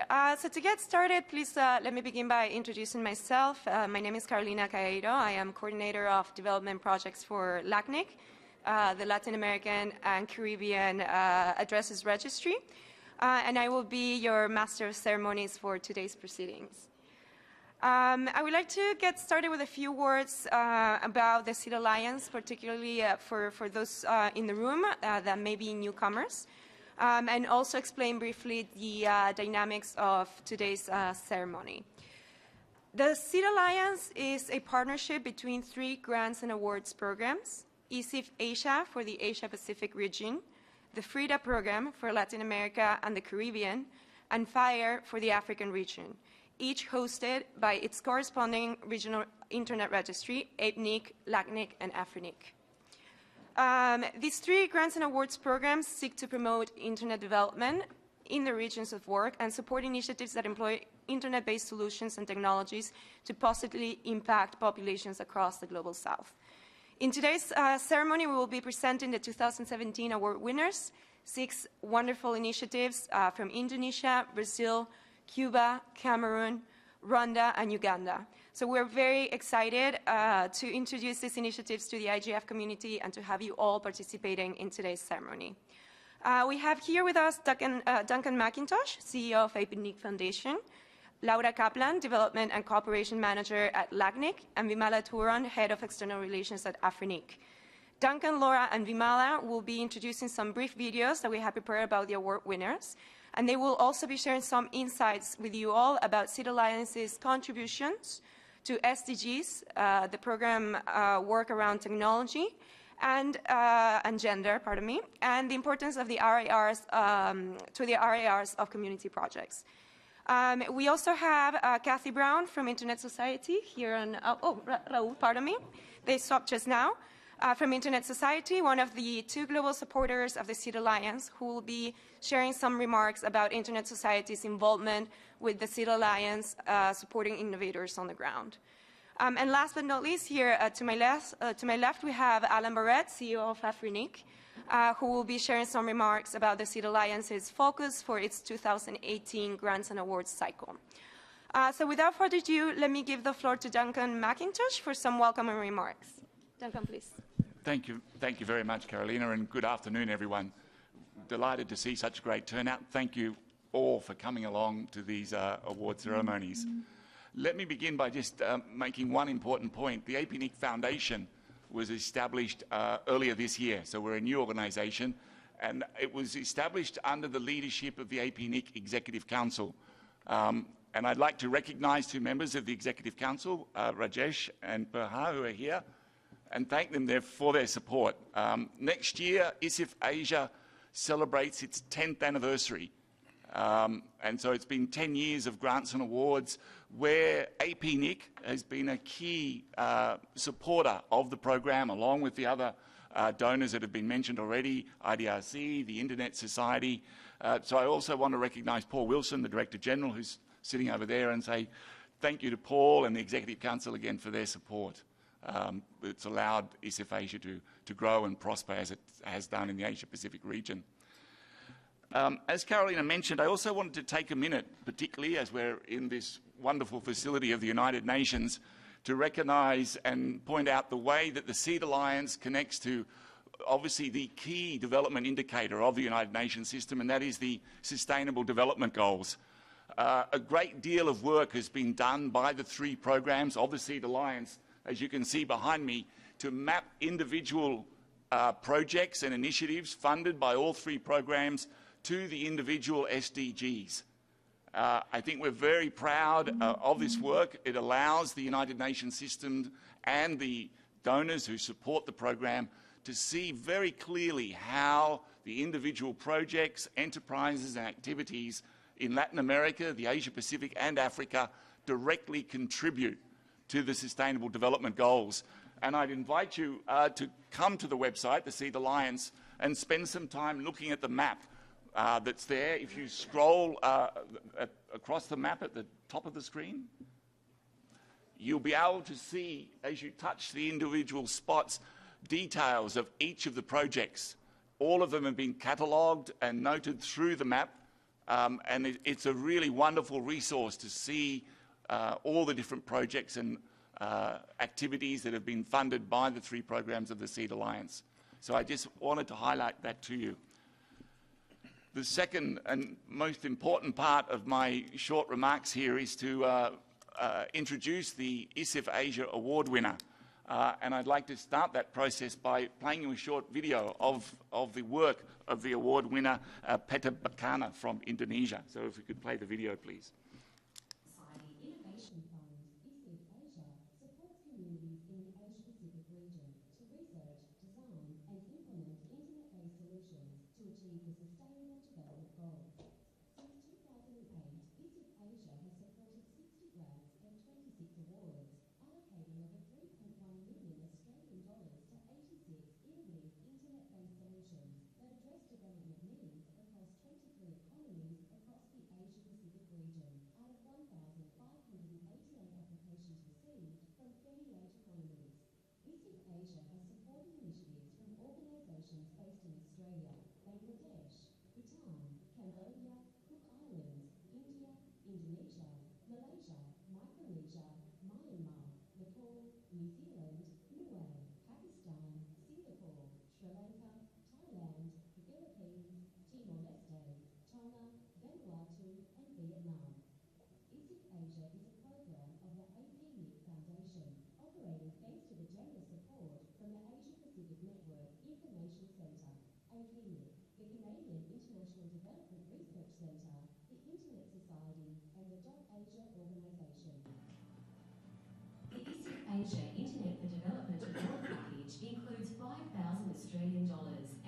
So to get started, please let me begin by introducing myself. My name is Carolina Caeiro. I am coordinator of development projects for LACNIC, the Latin American and Caribbean Addresses Registry, and I will be your Master of Ceremonies for today's proceedings. I would like to get started with a few words about the Seed Alliance, particularly for those in the room that may be newcomers. And also explain briefly the dynamics of today's ceremony. The Seed Alliance is a partnership between 3 grants and awards programs: ESIF Asia for the Asia-Pacific region, the FRIDA program for Latin America and the Caribbean, and FIRE for the African region, each hosted by its corresponding regional internet registry, APNIC, LACNIC, and AFRINIC. These 3 grants and awards programs seek to promote internet development in the regions of work and support initiatives that employ internet-based solutions and technologies to positively impact populations across the Global South. In today's ceremony, we will be presenting the 2017 award winners, 6 wonderful initiatives from Indonesia, Brazil, Cuba, Cameroon, Rwanda, and Uganda. So we're very excited to introduce these initiatives to the IGF community and to have you all participating in today's ceremony. We have here with us Duncan McIntosh, CEO of APNIC Foundation, Laura Kaplan, Development and Cooperation Manager at LACNIC, and Vimala Turan, Head of External Relations at AFRINIC. Duncan, Laura, and Vimala will be introducing some brief videos that we have prepared about the award winners. And they will also be sharing some insights with you all about Seed Alliance's contributions to SDGs, the program work around technology and gender, and the importance of the RARs to the RARs of community projects. We also have Kathy Brown from Internet Society here on, Raul, they stopped just now. From Internet Society, one of the 2 global supporters of the Seed Alliance, who will be sharing some remarks about Internet Society's involvement with the Seed Alliance, supporting innovators on the ground. And last but not least, here to my left, we have Alan Barrett, CEO of AFRINIC, who will be sharing some remarks about the Seed Alliance's focus for its 2018 grants and awards cycle. So without further ado, let me give the floor to Duncan McIntosh for some welcoming remarks. Duncan, please. Thank you very much, Carolina, and good afternoon, everyone. Delighted to see such a great turnout. Thank you all for coming along to these award ceremonies. Let me begin by just making one important point. The APNIC Foundation was established earlier this year, so we're a new organisation, and it was established under the leadership of the APNIC Executive Council. And I'd like to recognise 2 members of the Executive Council, Rajesh and Perha, who are here, and thank them for their support. Next year, ESIF Asia celebrates its 10th anniversary. And so it's been 10 years of grants and awards where APNIC has been a key supporter of the program, along with the other donors that have been mentioned already, IDRC, the Internet Society. So I also want to recognise Paul Wilson, the Director General, who's sitting over there, and say thank you to Paul and the Executive Council again for their support. It's allowed ESIF Asia to grow and prosper as it has done in the Asia-Pacific region. As Carolina mentioned, I also wanted to take a minute, particularly as we're in this wonderful facility of the United Nations, to recognise and point out the way that the Seed Alliance connects to obviously the key development indicator of the United Nations system, and that is the Sustainable Development Goals. A great deal of work has been done by the 3 programs of the Seed Alliance, as you can see behind me, to map individual projects and initiatives funded by all 3 programs to the individual SDGs. I think we're very proud of this work. It allows the United Nations system and the donors who support the program to see very clearly how the individual projects, enterprises and activities in Latin America, the Asia-Pacific and Africa directly contribute to the Sustainable Development Goals. And I'd invite you to come to the website, the Seed Alliance, and spend some time looking at the map that's there. If you scroll across the map at the top of the screen, you'll be able to see, as you touch the individual spots, details of each of the projects. All of them have been catalogued and noted through the map And it's a really wonderful resource to see all the different projects and activities that have been funded by the 3 programs of the Seed Alliance. So I just wanted to highlight that to you. The second and most important part of my short remarks here is to introduce the ISIF Asia Award winner. And I'd like to start that process by playing you a short video of the work of the award winner, Peter Bakana from Indonesia. So if we could play the video, please. Innovation Fund, ISIF Asia, supports communities in the Asia-Pacific region to research, design and implement internet-based solutions to achieve the Sustainable Development Goals. Since 2008, ISIF Asia has supported 60 grants and 26 awards, allocating over $3.1 million Australian dollars to 86 innovative internet-based solutions that address development needs across 23 economies across the Asia-Pacific region, out of 1,588 applications received from 38 economies. ISIF Asia has supported initiatives from organisations based in Australia, Bangladesh, Bhutan, Cambodia, Cook Islands, India, Indonesia, Malaysia, Micronesia, Myanmar, Nepal, New Zealand, Niue, Pakistan, Singapore, Sri Lanka, Thailand, the Philippines, Timor-Leste, Tonga, Vanuatu and Vietnam. ISIF Asia is a program of the APNIC Foundation, operating thanks to the generous support from the Asia-Pacific Network Information Centre, APNIC, the Canadian International Development Research Centre, the Internet Society and the .Asia organisation. The ISIF Asia Internet for Development Award package includes $5,000 Australian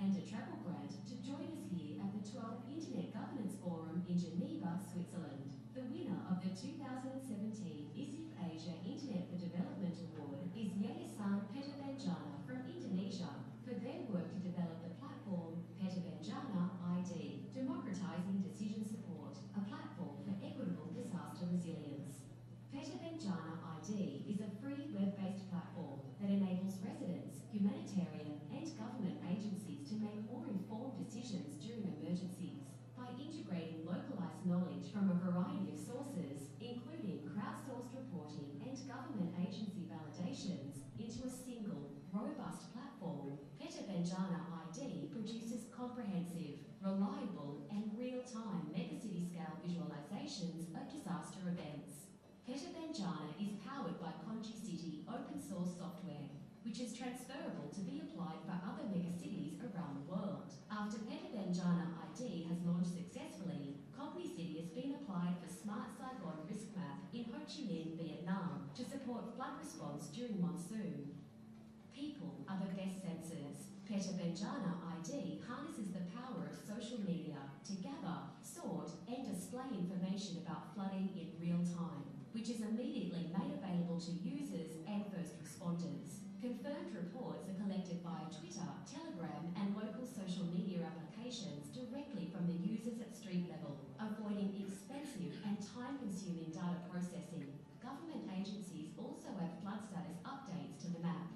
and a travel grant to join us here at the 12th Internet Governance Forum in Geneva, Switzerland. The winner of the 2017 ISIF Asia Internet for Development Award is Yayasan Petabenjana from Indonesia for their work to develop the platform Petabenjana ID, Democratizing Decision Support, a platform for equitable disaster resilience. Petabenjana ID is a free web-based platform that enables residents, humanitarian and government agencies to make more informed decisions during emergencies by integrating localized knowledge from a variety of sources, including crowdsourced reporting and government agency validations, into a single, robust platform. Petabenjana ID produces comprehensive, reliable and real-time megacity-scale visualizations of disaster events. Petabenjana is powered by Conchi City open-source software, which is transferable to be applied for other megacities around the world. After Petabenjana ID has launched successfully, Conchi City has been applied for Smart Saigon Risk Map in Ho Chi Minh, Vietnam, to support flood response during monsoon. People are the best sensors. Petabenjana ID harnesses the power of social media to gather, sort and display information about flooding in real time, which is immediately made available to users and first responders. Confirmed reports are collected via Twitter, Telegram and local social media applications directly from the users at street level, avoiding expensive and time-consuming data processing. Government agencies also add flood status updates to the map.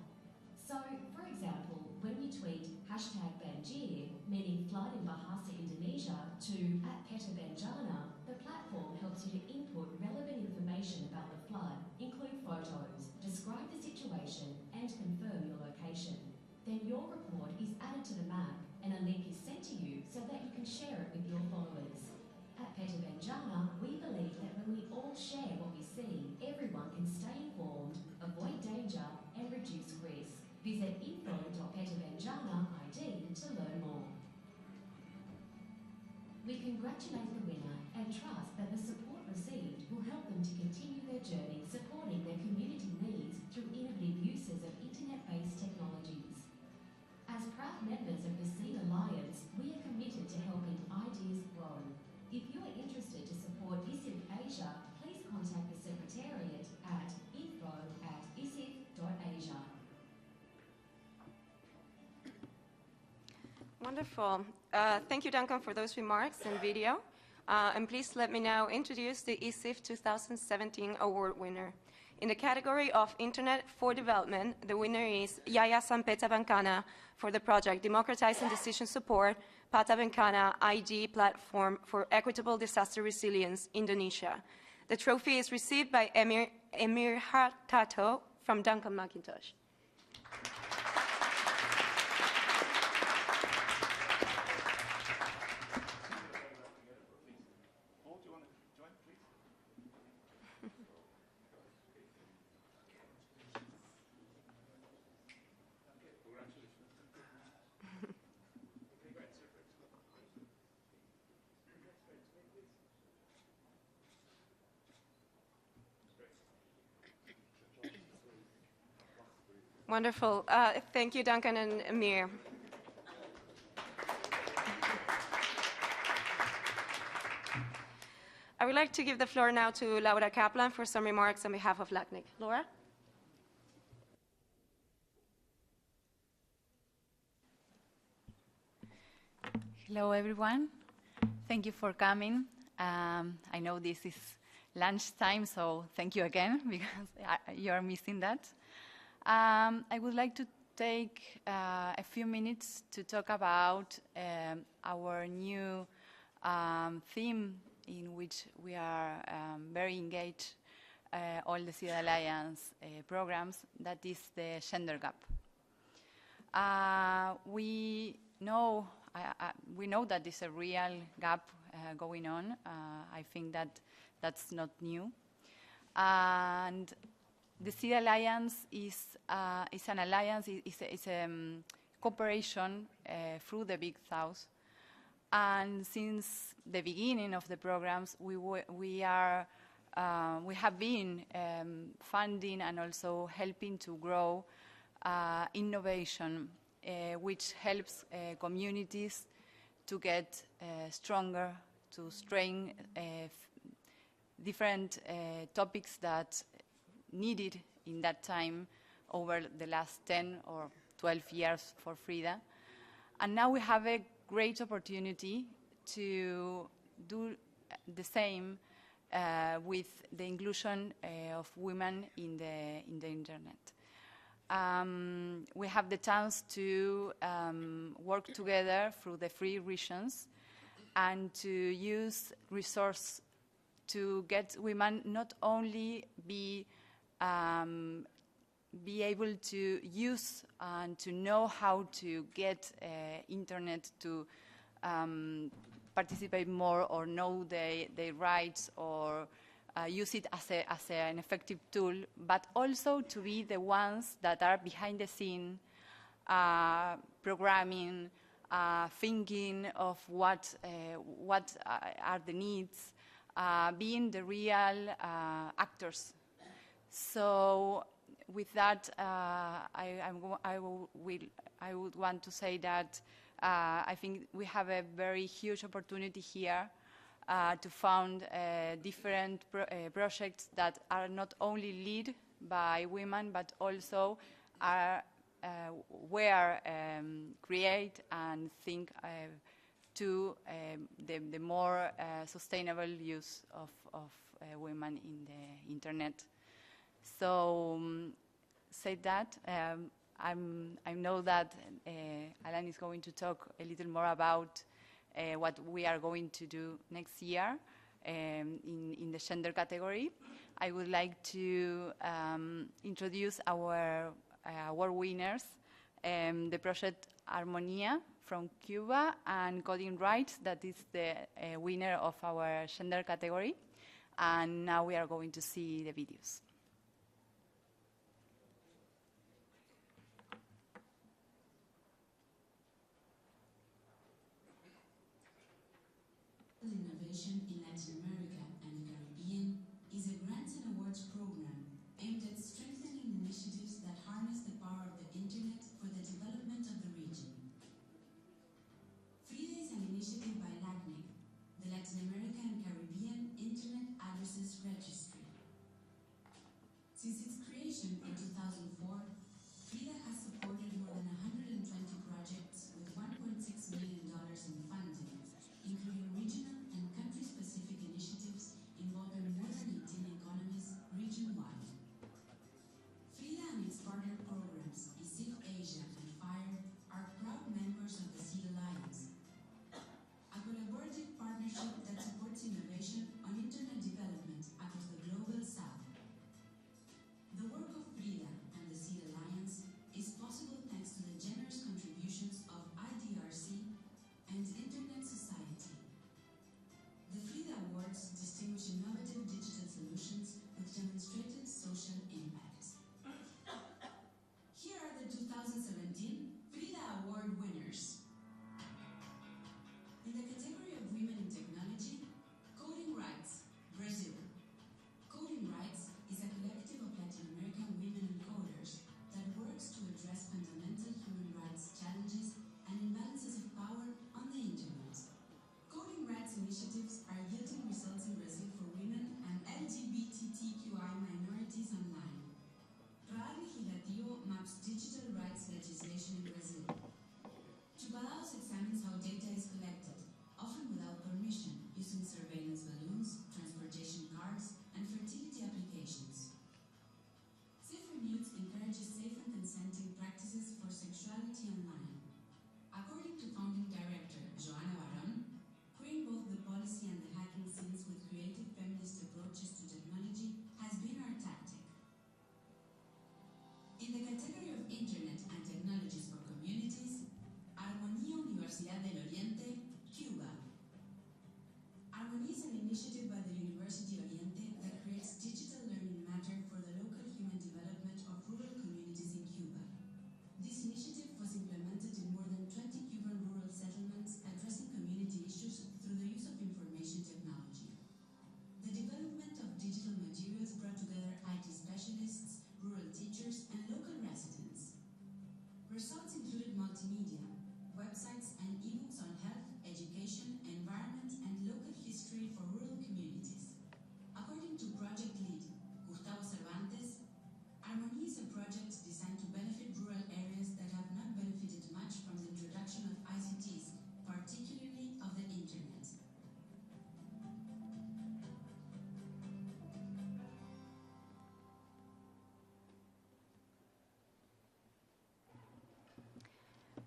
So, for example, when you tweet #Banjir, meaning flood in Bahasa Indonesia, to @Petabenjana, the platform helps you to input relevant information about the flood, include photos, describe the situation and confirm your location. Then your report is added to the map and a link is sent to you so that you can share it with your followers. At Petabenjana, we believe that when we all share what we see, everyone can stay informed, avoid danger and reduce risk. Visit info.petabenjana ID to learn more. We congratulate the winner and trust that the support received will help them to continue their journey supporting their community needs through innovative uses of internet-based technologies. As proud members of the Seed Alliance, we are committed to helping ideas grow. If you are interested to support ISIF Asia, please contact the Secretariat at info@isif.asia. Wonderful. Thank you, Duncan, for those remarks and video. And please let me now introduce the ISIF 2017 award winner. In the category of Internet for Development, the winner is Yayasan Petabenjana for the project Democratizing Decision Support, Pata Bencana ID Platform for Equitable Disaster Resilience, Indonesia. The trophy is received by Emir Hartato from Duncan McIntosh. Wonderful. Thank you, Duncan and Amir. I would like to give the floor now to Laura Kaplan for some remarks on behalf of LACNIC. Laura? Hello, everyone. Thank you for coming. I know this is lunchtime, so thank you again, because you are missing that. I would like to take a few minutes to talk about our new theme in which we are very engaged, all the CIDA Alliance programs, that is the gender gap. We know that there's a real gap going on. I think that that's not new. And the CIDA Alliance is an alliance, is a cooperation through the Big South. And since the beginning of the programs, we have been funding and also helping to grow innovation, which helps communities to get stronger, to strengthen different topics that needed in that time over the last 10 or 12 years for Frida. And now we have a great opportunity to do the same with the inclusion of women in the internet. We have the chance to work together through the 3 regions and to use resources to get women not only be able to use and to know how to get internet to participate more or know their rights or use it as an effective tool, but also to be the ones that are behind the scene, programming, thinking of what are the needs, being the real actors. So with that, I would want to say that I think we have a very huge opportunity here to fund different projects that are not only led by women, but also are create and think to the more sustainable use of women in the internet. So, say that, I know that Alan is going to talk a little more about what we are going to do next year in the gender category. I would like to introduce our award winners, the project Armonía from Cuba and Coding Rights, that is the winner of our gender category. And now we are going to see the videos. Innovation in Latin America and the Caribbean is a grants and awards program aimed at strengthening initiatives that harness the power of the internet for the development of the region. FRIDA is an initiative by LACNIC, the Latin America and Caribbean Internet Addresses Registry.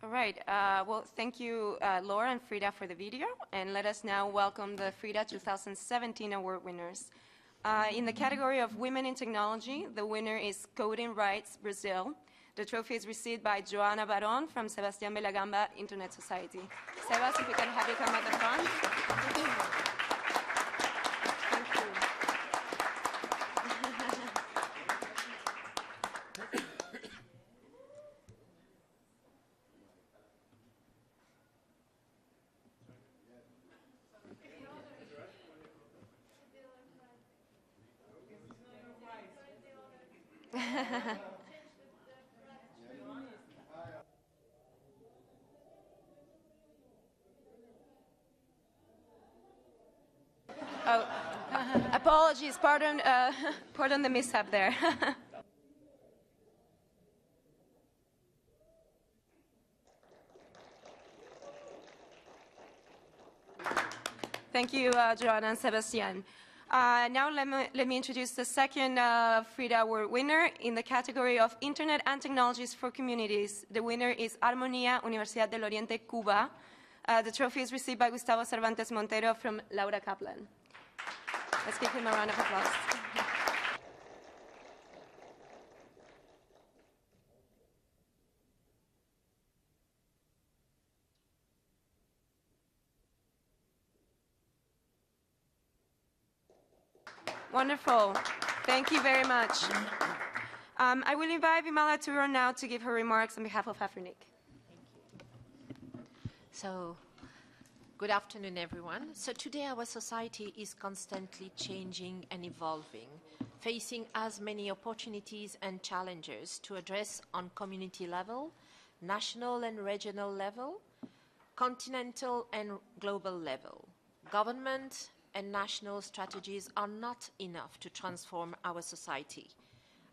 All right. Well, thank you, Laura and Frida, for the video. And let us now welcome the Frida 2017 award winners. In the category of Women in Technology, the winner is Coding Rights Brazil. The trophy is received by Joana Baron from Sebastián Belagamba Internet Society. Sebas, if we can have you come at the front. Thank you. Oh, apologies, pardon, pardon the mishap there. Thank you, Joanna and Sebastian. Now let me introduce the second Frida Award winner in the category of Internet and Technologies for Communities. The winner is Armonía, Universidad del Oriente, Cuba. The trophy is received by Gustavo Cervantes Montero from Laura Kaplan. Let's give him a round of applause. Wonderful. Thank you very much. I will invite Vimala Turo now to give her remarks on behalf of Afrinic. So, good afternoon, everyone. So today our society is constantly changing and evolving, facing as many opportunities and challenges to address on community level, national and regional level, continental and global level. Government and national strategies are not enough to transform our society.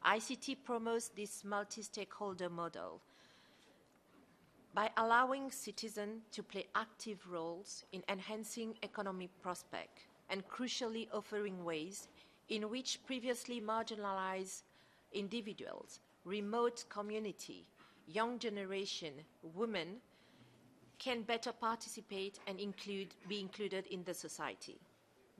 ICT promotes this multi-stakeholder model by allowing citizens to play active roles in enhancing economic prospects and crucially offering ways in which previously marginalized individuals, remote community, young generation, women can better participate and be included in the society.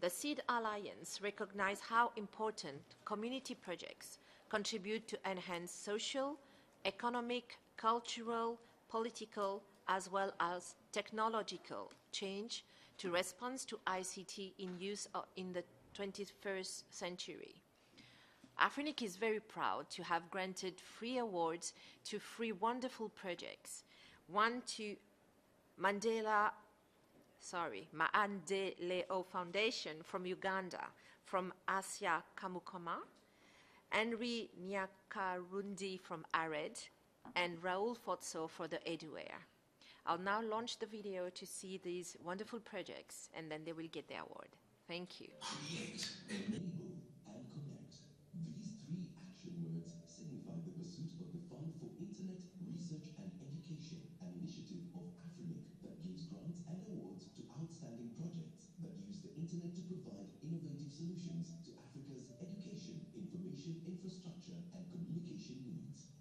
The SEED Alliance recognizes how important community projects contribute to enhance social, economic, cultural, political, as well as technological change to respond to ICT in use in the 21st century. Afrinic is very proud to have granted 3 awards to 3 wonderful projects. One to Maendeleo Foundation from Uganda, from Asia Kamukoma, Henry Nyakarundi from ARED, and Raoul Fotso for the Eduare. I'll now launch the video to see these wonderful projects, and then they will get the award. Thank you. Create, enable, and connect. These 3 action words signify the pursuit of the Fund for Internet Research and Education, an initiative of Afrinic that gives grants and awards to outstanding projects that use the Internet to provide innovative solutions to Africa's education, information infrastructure, and communication needs.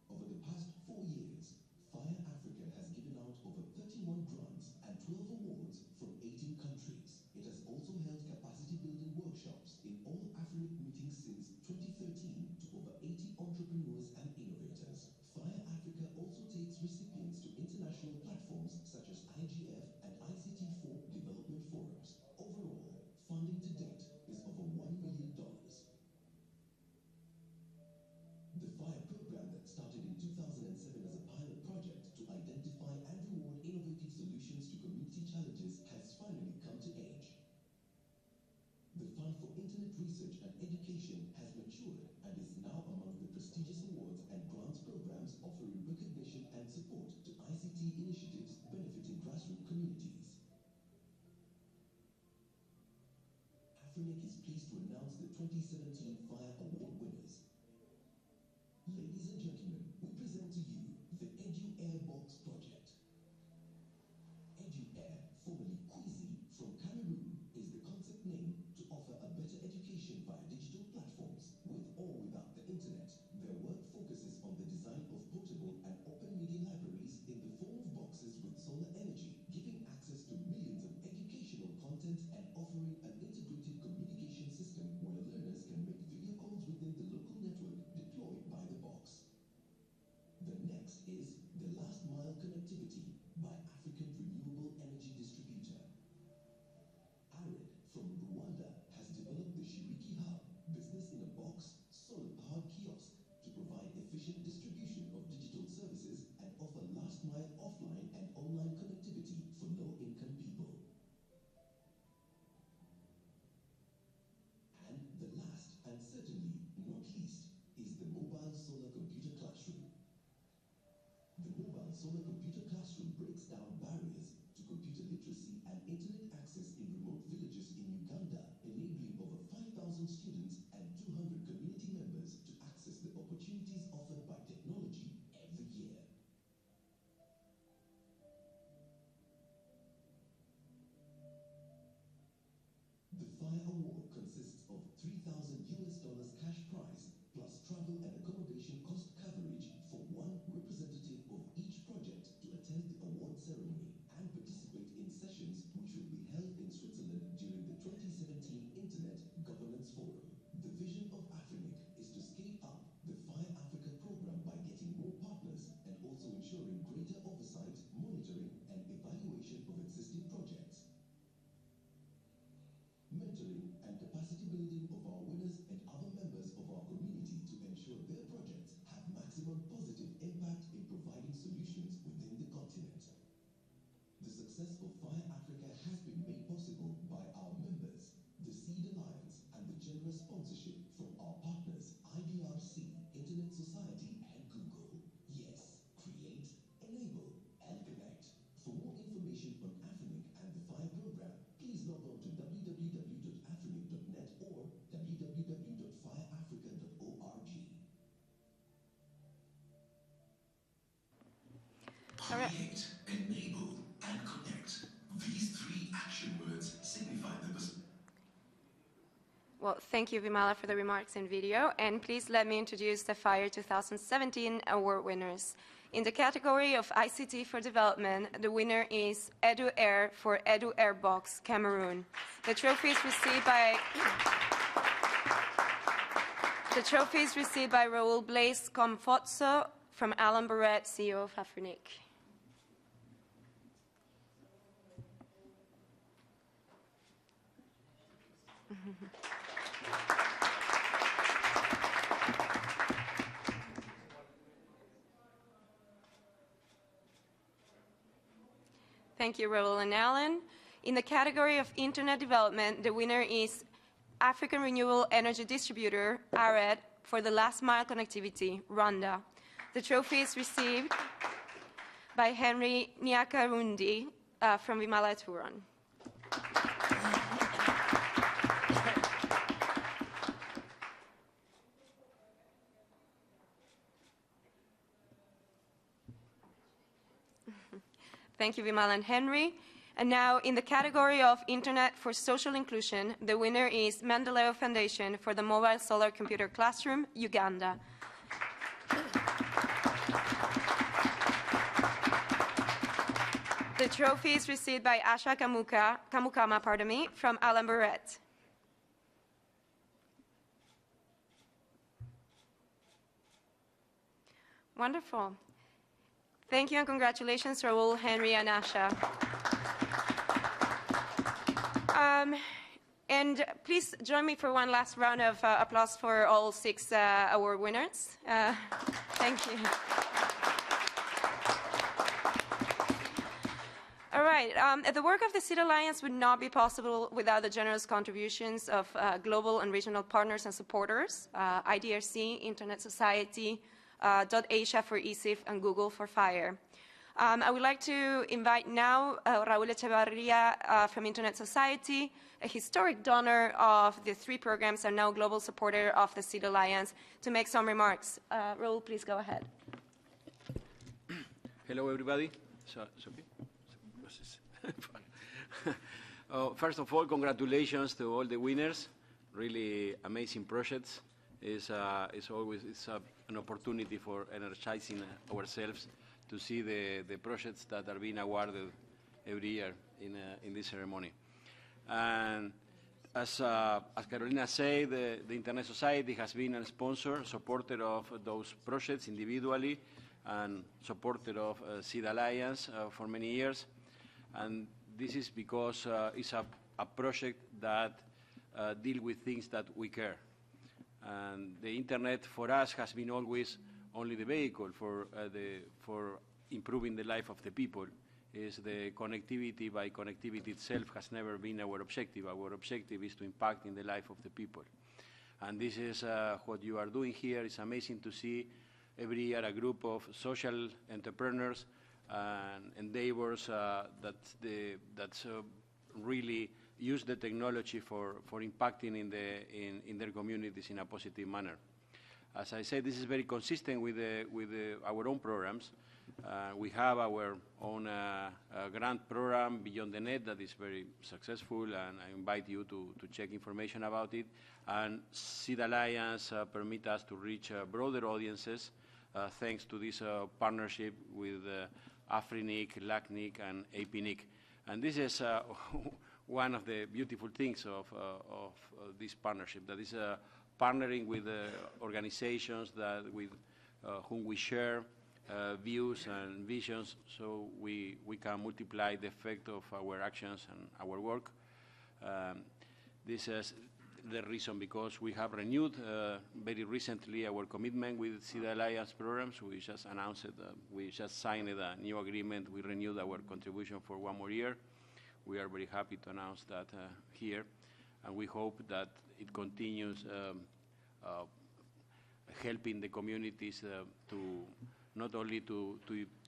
Over the past 4 years, FIRE Africa has given out over 31 grants and 12 awards from 18 countries. It has also held capacity building workshops in all Afrinic meetings since 2013 to over 80 entrepreneurs and innovators. FIRE Africa also takes recipients to international platforms such as IGF and ICT4 development forums. Overall, funding to date is over $1 million. The FIRE program that started in 2007 as a pilot project to identify and reward innovative solutions to community challenges has finally come to age. The Fund for Internet Research and Education has matured and is now among the prestigious awards and grants programs offering recognition and support to ICT initiatives benefiting grassroots communities. Afrinic is pleased to announce the 2017 FIRE Award winners. Ladies and gentlemen, we present to you the EduAir Box project. EduAir, formerly Quizy, from Cameroon, is the concept name to offer a better education via digital platforms, with or without the internet. Their work focuses on the design Solar Computer Classroom breaks down barriers to computer literacy and internet access in remote villages in Uganda, enabling over 5,000 students and 200 community members to access the opportunities offered by technology every year. The FIRE Award consists of $3,000 cash prize plus travel and accommodation cost coverage for one representative of each project to attend the award ceremony and participate in sessions which will be held in Switzerland during the 2017 Internet Governance Forum. The vision of AFRINIC is to scale up the FIRE Africa program by getting more partners and also ensuring greater oversight, monitoring, and evaluation of existing projects. Mentoring and capacity building of our winners and other members of our community to ensure their projects have maximum positive impact in providing solutions within the continent. The success of FIRE Africa has been made possible by our members, the Seed Alliance, and the generous sponsorship from our partners IDRC, Internet Society, and Google. Yes, create, enable, and connect. For more information on AFRINIC and the FIRE program, please log on to www.afrinic.net or www.fireafrica.org. All right. Create, enable, and connect. These three action words signify the Well, thank you, Vimala, for the remarks and video. And please let me introduce the FIRE 2017 award winners. In the category of ICT for development, the winner is EduAir for EduAir Box, Cameroon. The trophy is received by Raoul Blaise Comfotso from Alan Barrett, CEO of AFRINIC. Thank you, Raoul and Alan. In the category of Internet development, the winner is African Renewable Energy Distributor, ARED, for the last mile connectivity, Rwanda. The trophy is received by Henry Nyakarundi from Vimala Turon. Thank you, Vimala and Henry. And now, in the category of Internet for Social Inclusion, the winner is Mendeleo Foundation for the Mobile Solar Computer Classroom, Uganda. The trophy is received by Asha Kamukama, from Alan Barrett. Wonderful. Thank you and congratulations, Raoul, Henry, and Asha. And please join me for one last round of applause for all 6 award winners. Thank you. All right. The work of the Seed Alliance would not be possible without the generous contributions of global and regional partners and supporters, IDRC, Internet Society, .Asia for ESIF, and Google for FIRE. I would like to invite now Raúl Echevarría from Internet Society, a historic donor of the 3 programs and now global supporter of the Seed Alliance, to make some remarks. Raúl, please go ahead. Hello, everybody. First of all, congratulations to all the winners. Really amazing projects. It's always an opportunity for energizing ourselves to see the projects that are being awarded every year in this ceremony. And as Carolina said, the Internet Society has been a sponsor, supporter of those projects individually, and supporter of Seed Alliance for many years. And this is because it's a project that deals with things that we care. And the Internet for us has been always only the vehicle for improving the life of the people. Is the connectivity by connectivity itself has never been our objective. Our objective is to impact in the life of the people. And this is what you are doing here. It's amazing to see every year a group of social entrepreneurs and endeavors that really use the technology for impacting in their communities in a positive manner. As I said, this is very consistent with our own programs. We have our own grant program, Beyond the Net, that is very successful, and I invite you to check information about it. And Seed Alliance permit us to reach broader audiences thanks to this partnership with AFRINIC, LACNIC, and APNIC. And this is one of the beautiful things of this partnership, that is partnering with organizations with whom we share views and visions, so we can multiply the effect of our actions and our work. This is the reason because we have renewed very recently our commitment with Seed Alliance programs. We just announced it, we just signed a new agreement. We renewed our contribution for 1 more year. We are very happy to announce that here, and we hope that it continues helping the communities to not only to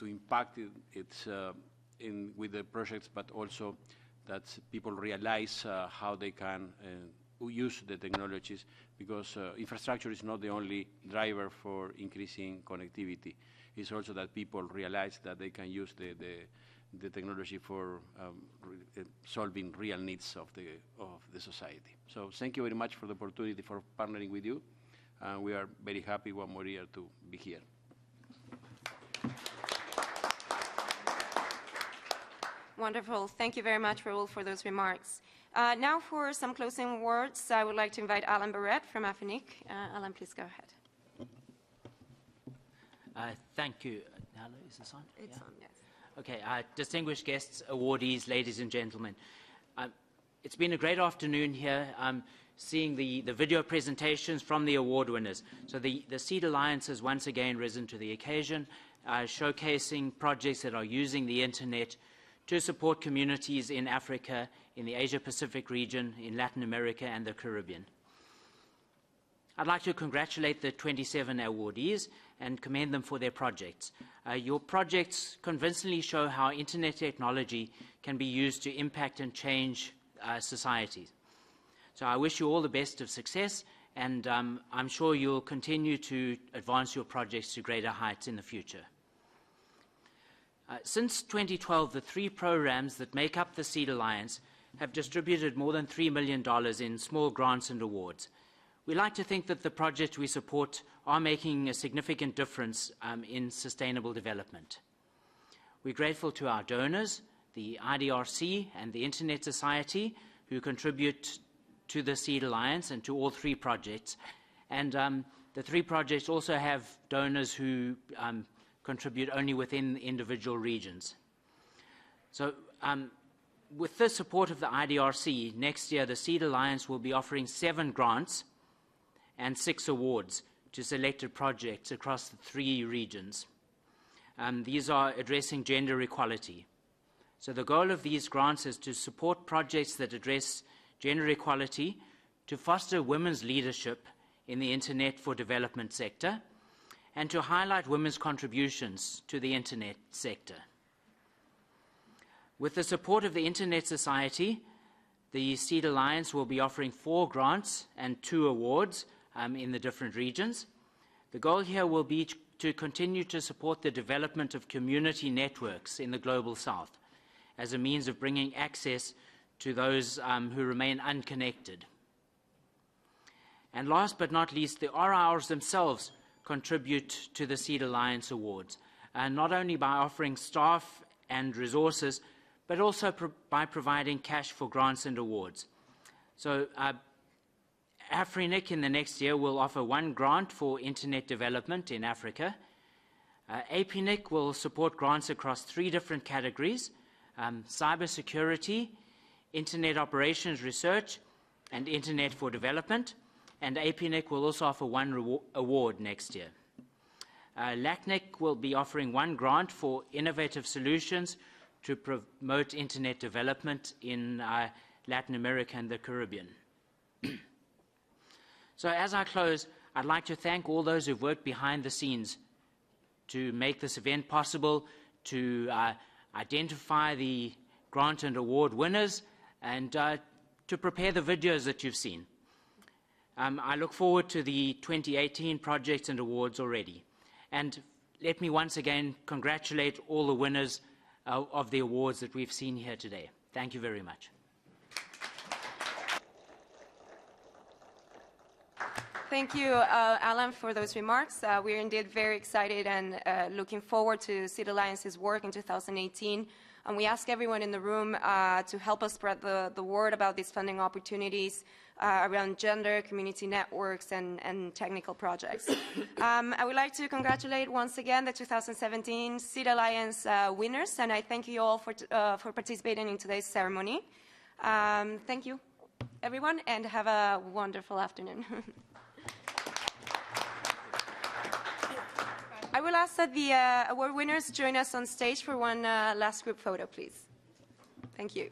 impact with the projects, but also that people realize how they can use the technologies, because infrastructure is not the only driver for increasing connectivity. It's also that people realize that they can use the technology for solving real needs of the society. So thank you very much for the opportunity for partnering with you. We are very happy 1 more year to be here. Wonderful. Thank you very much, Raul, for those remarks. Now for some closing words, I would like to invite Alan Barrett from AFRINIC. Alan, please go ahead. Thank you. Hello, is this on? It's on, yes. Okay, distinguished guests, awardees, ladies and gentlemen. It's been a great afternoon here, seeing the video presentations from the award winners. So the Seed Alliance has once again risen to the occasion, showcasing projects that are using the internet to support communities in Africa, in the Asia-Pacific region, in Latin America, and the Caribbean. I'd like to congratulate the 27 awardees and commend them for their projects. Your projects convincingly show how internet technology can be used to impact and change societies. So I wish you all the best of success, and I'm sure you'll continue to advance your projects to greater heights in the future. Since 2012, the 3 programs that make up the Seed Alliance have distributed more than $3 million in small grants and awards. We like to think that the projects we support are making a significant difference in sustainable development. We're grateful to our donors, the IDRC and the Internet Society, who contribute to the Seed Alliance and to all 3 projects. And the 3 projects also have donors who contribute only within individual regions. So with the support of the IDRC, next year the Seed Alliance will be offering 7 grants and 6 awards to selected projects across the 3 regions. These are addressing gender equality. So the goal of these grants is to support projects that address gender equality, to foster women's leadership in the Internet for Development sector, and to highlight women's contributions to the Internet sector. With the support of the Internet Society, the Seed Alliance will be offering 4 grants and 2 awards in the different regions. The goal here will be to continue to support the development of community networks in the Global South as a means of bringing access to those who remain unconnected. And last but not least, the RRs themselves contribute to the Seed Alliance Awards, not only by offering staff and resources, but also by providing cash for grants and awards. So AFRINIC in the next year will offer 1 grant for internet development in Africa. APNIC will support grants across 3 different categories: cybersecurity, internet operations research, and internet for development. And APNIC will also offer 1 award next year. LACNIC will be offering 1 grant for innovative solutions to promote internet development in Latin America and the Caribbean. So as I close, I'd like to thank all those who've worked behind the scenes to make this event possible, to identify the grant and award winners and to prepare the videos that you've seen. I look forward to the 2018 projects and awards already. And let me once again congratulate all the winners of the awards that we've seen here today. Thank you very much. Thank you, Alan, for those remarks. We're indeed very excited and looking forward to Seed Alliance's work in 2018. And we ask everyone in the room to help us spread the word about these funding opportunities around gender, community networks, and technical projects. I would like to congratulate once again the 2017 Seed Alliance winners, and I thank you all for participating in today's ceremony. Thank you, everyone, and have a wonderful afternoon. I will ask that the award winners join us on stage for one last group photo, please. Thank you.